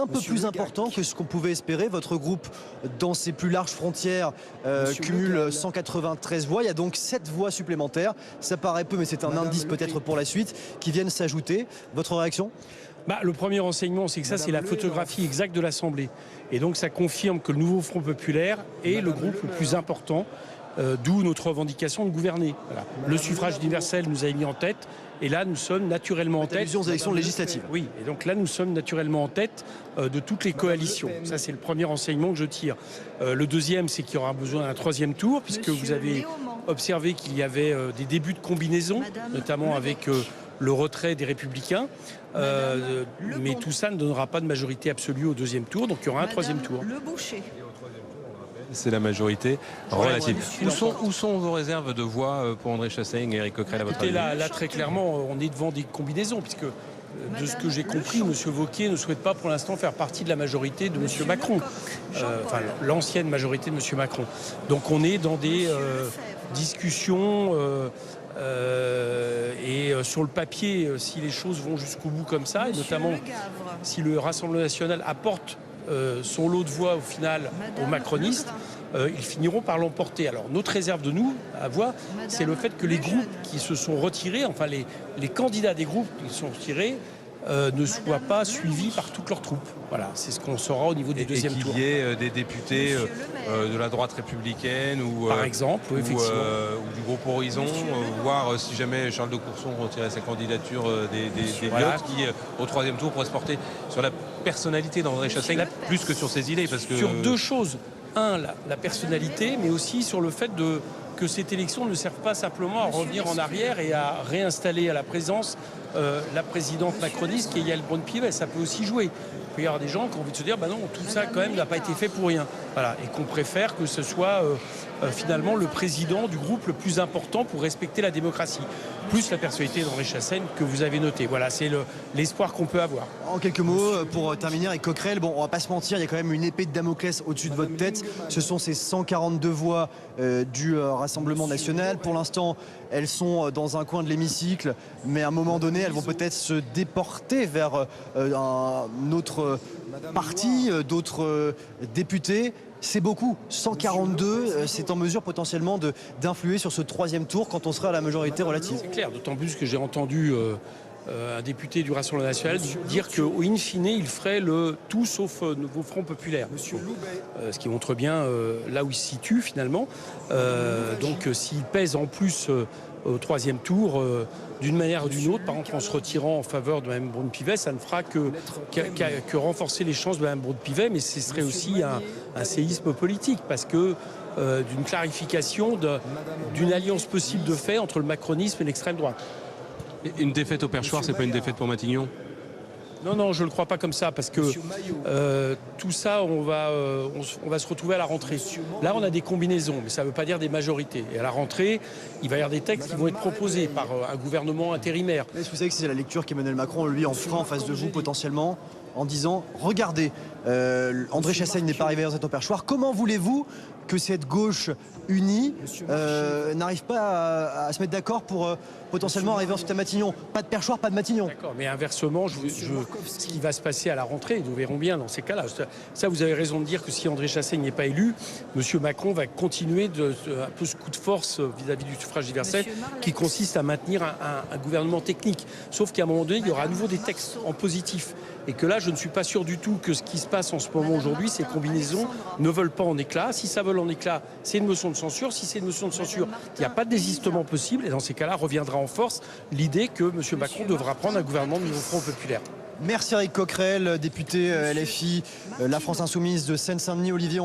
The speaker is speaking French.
un peu plus important que ce qu'on pouvait espérer. Votre groupe, dans ses plus larges frontières, cumule 193 voix. Il y a donc 7 voix supplémentaires. Ça paraît peu, mais c'est un indice peut-être pour la suite, qui viennent s'ajouter. Votre réaction ? Le premier renseignement, c'est que ça, c'est la photographie exacte de l'Assemblée. Et donc, ça confirme que le nouveau Front populaire est le groupe le plus important, d'où notre revendication de gouverner. Voilà. Le suffrage universel nous a mis en tête. Et là, nous sommes naturellement en tête. Allusion aux élections législatives. Oui, et donc là, nous sommes naturellement en tête de toutes les coalitions. Ça, c'est le premier renseignement que je tire. Le deuxième, c'est qu'il y aura besoin d'un troisième tour, puisque vous avez observé qu'il y avait des débuts de combinaison, notamment avec le retrait des Républicains. Mais tout ça ne donnera pas de majorité absolue au deuxième tour, donc il y aura un troisième tour. C'est la majorité relative. Où sont vos réserves de voix pour André Chassaigne et Éric Coquerel à votre avis ? Là, très clairement, on est devant des combinaisons, puisque de ce que j'ai compris, M. Wauquiez ne souhaite pas pour l'instant faire partie de la majorité de M. Macron, l'ancienne majorité de M. Macron. Donc on est dans des discussions et sur le papier, si les choses vont jusqu'au bout comme ça, et notamment si le Rassemblement national apporte son lot de voix au final aux macronistes, ils finiront par l'emporter. Alors notre réserve de nous, à voix, c'est le fait que les groupes qui se sont retirés, enfin les candidats des groupes qui se sont retirés, ne soient pas suivis par toutes leurs troupes. Voilà, c'est ce qu'on saura au niveau du deuxième tour. Et qu'il y ait des députés de la droite républicaine ou par exemple, ou du groupe Horizon, voire si jamais Charles de Courson retirait sa candidature des voilà. Lyotte, qui au troisième tour pourrait se porter sur la personnalité d'André Chassaigne plus que sur ses idées. Parce que... Sur deux choses. Un, la personnalité, mais aussi sur le fait que cette élection ne serve pas simplement à revenir en arrière et à réinstaller à la présence la présidente macroniste qui est Yael Braun-Pivet. Ça peut aussi jouer. Il peut y avoir des gens qui ont envie de se dire non, tout ça quand même n'a pas été fait pour rien. Voilà. Et qu'on préfère que ce soit finalement le président du groupe le plus important pour respecter la démocratie. Plus la personnalité d'André Chassaigne que vous avez noté. Voilà, c'est l'espoir qu'on peut avoir. En quelques mots, pour terminer avec Coquerel, bon, on va pas se mentir, il y a quand même une épée de Damoclès au-dessus de votre tête. Ce sont ces 142 voix du Rassemblement national. Pour l'instant, elles sont dans un coin de l'hémicycle, mais à un moment donné, elles vont peut-être se déporter vers un autre parti, d'autres députés. C'est beaucoup, 142, c'est en mesure potentiellement d'influer sur ce troisième tour quand on sera à la majorité relative. C'est clair, d'autant plus que j'ai entendu un député du Rassemblement national dire qu'au in fine, il ferait le tout sauf nouveau Front populaire. Ce qui montre bien là où il se situe finalement. Donc s'il pèse en plus au troisième tour, d'une manière ou d'une autre, par exemple en se retirant en faveur de Mme Braun-Pivet, ça ne fera que renforcer les chances de Mme Braun-Pivet, mais ce serait aussi un séisme politique, parce que d'une clarification d'une alliance possible de fait entre le macronisme et l'extrême droite. Une défaite au perchoir, c'est pas une défaite pour Matignon ? Non, je ne le crois pas comme ça, parce que tout ça, on va se retrouver à la rentrée. Là, on a des combinaisons, mais ça ne veut pas dire des majorités. Et à la rentrée, il va y avoir des textes qui vont être proposés par un gouvernement intérimaire. Est-ce que vous savez que c'est la lecture qu'Emmanuel Macron, lui, en fera en face de vous potentiellement, en disant « Regardez, André Chassaigne n'est pas arrivé dans cet perchoir. Comment voulez-vous que cette gauche unie n'arrive pas à se mettre d'accord pour potentiellement arriver ensuite à Matignon? Pas de perchoir, pas de Matignon. » D'accord, mais inversement, ce qui va se passer à la rentrée, nous verrons bien dans ces cas-là. Ça, vous avez raison de dire que si André Chassaigne n'est pas élu, M. Macron va continuer un peu ce coup de force vis-à-vis du suffrage universel qui consiste à maintenir un gouvernement technique. Sauf qu'à un moment donné, il y aura à nouveau des textes en positif. Et que là, je ne suis pas sûr du tout que ce qui se passe en ce moment aujourd'hui, ces combinaisons ne veulent pas en éclat. Si ça veut en éclat, c'est une motion de censure. Si c'est une motion de censure, il n'y a pas de désistement possible. Et dans ces cas-là, reviendra en force l'idée que M. Macron devra prendre un gouvernement de nouveau Front populaire. Merci Éric Coquerel, député LFI, La France Insoumise de Seine-Saint-Denis. Olivier,